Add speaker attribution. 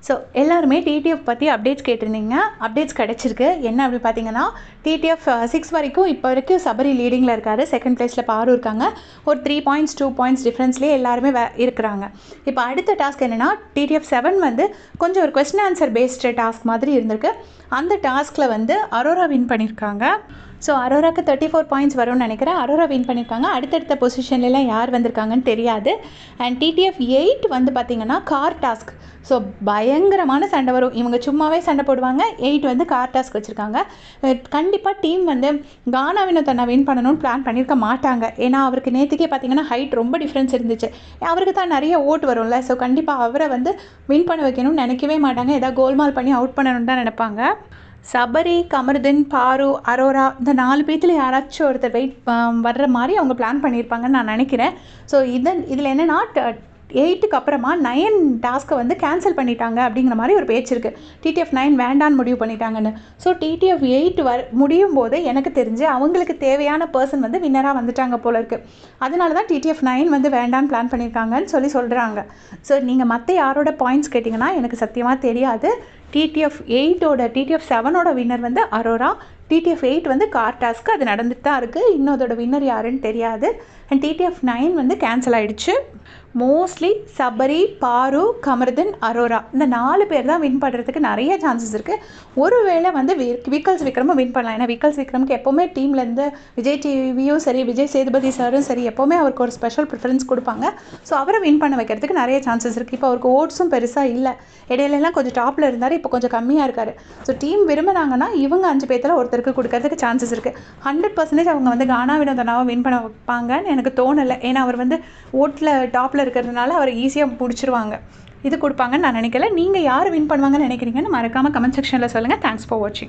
Speaker 1: So எல்லாருமே TTF பற்றி updates கேட்டிருந்தீங்க. அப்டேட்ஸ் கிடச்சிருக்கு. என்ன அப்படி பார்த்தீங்கன்னா, டிடிஎஃப் 6 வரைக்கும் இப்போ வரைக்கும் சபரி லீடிங்கில் இருக்கார். செகண்ட் பிளேஸில் பாரு இருக்காங்க. ஒரு 3 பாயிண்ட்ஸ் 2 பாயிண்ட்ஸ் டிஃப்ரென்ஸ்லேயே எல்லாருமே இருக்கிறாங்க. இப்போ அடுத்த டாஸ்க் என்னென்னா, டிடிஎஃப் 7 வந்து கொஞ்சம் ஒரு கொஸ்டின் ஆன்சர் பேஸ்டு டாஸ்க் மாதிரி இருந்திருக்கு. அந்த டாஸ்கில் வந்து அரோரா வின் பண்ணியிருக்காங்க. ஸோ அரோராக்கு 34 பாயிண்ட்ஸ் வரும்னு நினைக்கிறேன். அரோரா வின் பண்ணியிருக்காங்க. அடுத்தடுத்த பொசிஷன்லாம் யார் வந்திருக்காங்கன்னு தெரியாது. அண்ட் டிடிஎஃப் 8 வந்து பார்த்திங்கன்னா கார் டாஸ்க். ஸோ பயங்கரமான சண்டை வரும். இவங்க சும்மாவே சண்டை போடுவாங்க. 8 வந்து கார் டாஸ்க் வச்சுருக்காங்க. கண்டிப்பாக டீம் வந்து கானா வினோத் வின் பண்ணணும்னு பிளான் பண்ணியிருக்க மாட்டாங்க. ஏன்னா அவருக்கு நேற்றுக்கே பார்த்திங்கன்னா ஹைட் ரொம்ப டிஃப்ரென்ஸ் இருந்துச்சு. அவருக்கு தான் நிறைய ஓட்டு வரும்ல. ஸோ கண்டிப்பாக அவரை வந்து வின் பண்ண வைக்கணும்னு நினைக்கவே மாட்டாங்க. ஏதாவது கோல்மால் பண்ணி அவுட் பண்ணணும்னு தான் நினைப்பாங்க. சபரி, கமருதீன், பாரு, அரோரா இந்த 4 பேர்த்துல யாராச்சும் ஒருத்தர் வர்ற மாதிரி அவங்க பிளான் பண்ணியிருப்பாங்கன்னு நான் நினைக்கிறேன். ஸோ இதில் என்னென்னா 8க்கு அப்புறமா 9 டாஸ்க்கை வந்து கேன்சல் பண்ணிட்டாங்க அப்படிங்கிற மாதிரி ஒரு பேச்சு இருக்குது. டிடிஎஃப் 9 வேண்டான்னு முடிவு பண்ணிட்டாங்கன்னு. ஸோ டிடிஎஃப் 8 முடியும் போது எனக்கு தெரிஞ்சு அவங்களுக்கு தேவையான பர்சன் வந்து வின்னராக வந்துட்டாங்க போல இருக்குது. அதனால தான் டிடிஎஃப் 9 வந்து வேண்டான்னு பிளான் பண்ணியிருக்காங்கன்னு சொல்கிறாங்க. ஸோ நீங்கள் மற்ற யாரோட பாயிண்ட்ஸ் கேட்டிங்கன்னா எனக்கு சத்தியமாக தெரியாது. டிடிஎஃப் 7ஓட வின்னர் வந்து அரோரா. டிடிஎஃப் 8 வந்து கார் டாஸ்க்கு. அது நடந்துட்டு தான் இருக்குது. இன்னும் அதோட வின்னர் யாருன்னு தெரியாது. அண்ட் டிடிஎஃப் 9 வந்து கேன்சல் ஆகிடுச்சு. மோஸ்ட்லி சபரி, பாரு, கமருதீன், அரோரா இந்த 4 பேர் தான் வின் பண்ணுறதுக்கு நிறைய சான்சஸ் இருக்குது. ஒருவேளை வந்து விக்கல்ஸ் விக்ரமும் வின் பண்ணலாம். ஏன்னா விக்கல்ஸ் விக்ரமுக்கு எப்போவுமே டீம்லேருந்து விஜய் டிவியும் சரி, விஜய் சேதுபதி சாரும் சரி, எப்போவுமே அவருக்கு ஒரு ஸ்பெஷல் ப்ரிஃபரன்ஸ் கொடுப்பாங்க. ஸோ அவரை வின் பண்ண வைக்கிறதுக்கு நிறைய சான்சஸ் இருக்குது. இப்போ அவருக்கு ஓட்ஸும் பெருசாக இல்லை. இடையிலலாம் கொஞ்சம் டாப்பில் இருந்தார். இப்போ கொஞ்சம் கம்மியாக இருக்கார். ஸோ டீம் விரும்பினாங்கன்னா இவங்க 5 பேர்த்தில் ஒருத்தருக்கு கொடுக்கறதுக்கு சான்சஸ் இருக்குது. 100% அவங்க வந்து கானா வினோத் வின் பண்ண வைப்பாங்கன்னு எனக்கு தோணலை. ஏன்னா அவர் வந்து ஓட்டில் டாப்பில் இருக்கிறதுனால அவர் ஈஸியாக பிடிச்சிருவாங்க. இது கொடுப்பாங்கன்னு நான் நினைக்கல. நீங்கள் யார் வின் பண்ணுவாங்கன்னு நினைக்கிறீங்கன்னு மறக்காமல் கமெண்ட் செக்ஷனில் சொல்லுங்கள். தேங்க்ஸ் ஃபார் வாட்சிங்.